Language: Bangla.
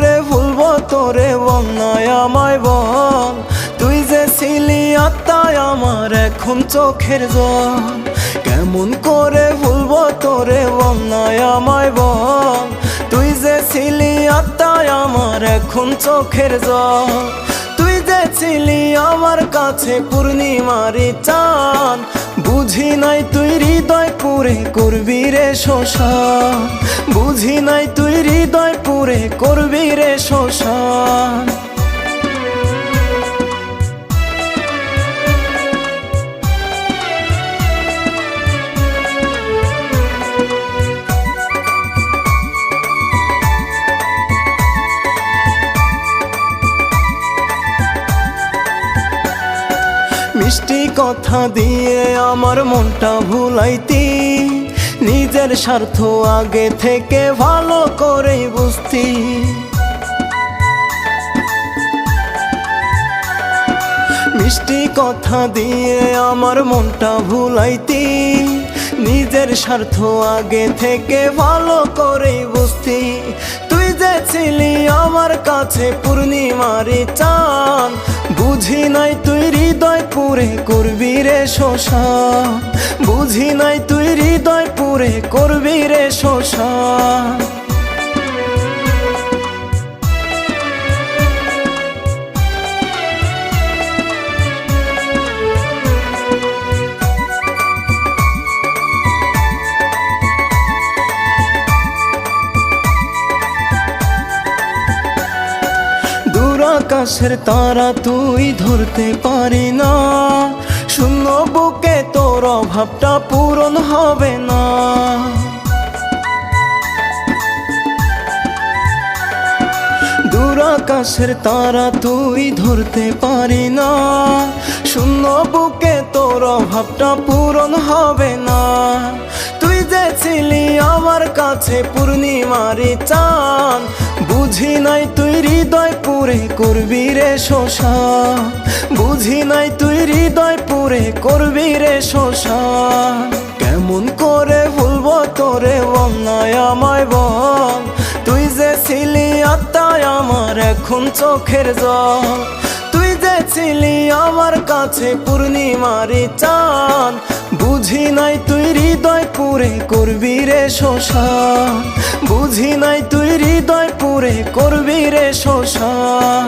করে ভুলবো তোরে বন্যায় আমায় বল, তুই যে ছিলি আত্মায় আমার এখন চোখের জল। কেমন করে ভুলবো তোরে বন্যায় আমায় বল, তুই যে ছিলি আত্মায় আমার এখন চোখের জল। তুই যে ছিলি আমার কাছে পূর্ণিমারি চাঁদ, বুঝি নাই তুই হৃদয় পুরে করবি রে শোষণ, বুঝি নাই তুই হৃদয় পুরে করবি রে শোষণ। মিষ্টি কথা দিয়ে আমার মনটা ভুলাইতি, নিজের স্বার্থ আগে থেকে ভালো করেই বুঝতি। মিষ্টি কথা দিয়ে আমার মনটা ভুলাইতি, নিজের স্বার্থ আগে থেকে ভালো করেই বুঝতি। তুই যে ছিলি আমার কাছে পূর্ণিমারি চাঁদ, বুঝি নাই তুই হৃদয় পুরে করবি রে শোষণ, বুঝি নাই তুই হৃদয় পুরে করবি রে শোষণ। আকাশের তারা তুই ধরতে পারি না, শূন্য বুকে তোর অভাবটা পূরণ হবে না। দূর আকাশের তারা তুই ধরতে পারি না, শূন্য বুকে তোর অভাবটা পূরণ হবে না। তুই যে ছিলি আমার কাছে পূর্ণিমারি চাঁদ, বুঝি নাই তুই হৃদয় পুরে করবি রে শোষণ, বুঝি নাই তুই হৃদয় পুরে করবি রে শোষণ। কেমন করে ভুলবো তোরে বন্যায় আমায় বল, তুই যে ছিলি আত্মায় আমার এখন চোখের জল। তুই যে ছিলি আমার কাছে পূর্ণিমারি চাঁদ, বুঝি নাই তুই হৃদয় পুরে করবি রে শোষণ, বুঝি নাই তুই হৃদয় পুরে করবি রে শোষণ।